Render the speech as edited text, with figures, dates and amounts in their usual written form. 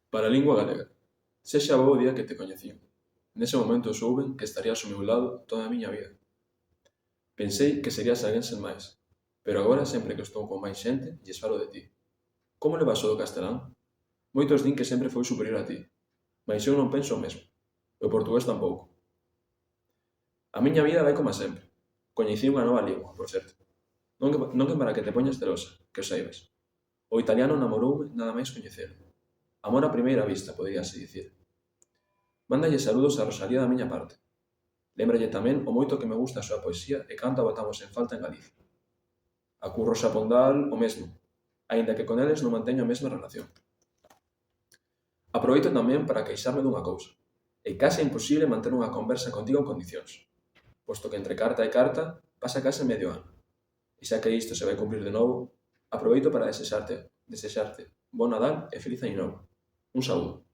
Para a lingua galega. Sexa bo o día que te coñecín. Nese momento souben que estarías ao meu lado toda a miña vida. Pensei que serías alguén sen máis, pero agora sempre que estou con máis xente lles falo de ti. Como levas o do castelán? Moitos din que sempre foi superior a ti, mais eu non penso o mesmo. E o portugués tampouco. A miña vida vai como sempre. Coñecí unha nova lingua, por certo. Non que para que te poñas celosa, que o saibas. O italiano namoroume nada máis coñecelo. Amor a primeira vista, poderíase dicir. Mándalle saludos a Rosalía da miña parte. Lémbralle tamén o moito que me gusta a súa poesía e canto a botamos en falta en Galicia. A Curros a Pondal, o mesmo, aínda que con eles non manteño a mesma relación. Aproveito tamén para queixarme dunha cousa. É case imposible manter unha conversa contigo en condicións, posto que entre carta e carta pasa case medio ano. E xa que isto se vai cumprir de novo, aproveito para desexarte bo Nadal e feliz Año Novo. Un saúdo.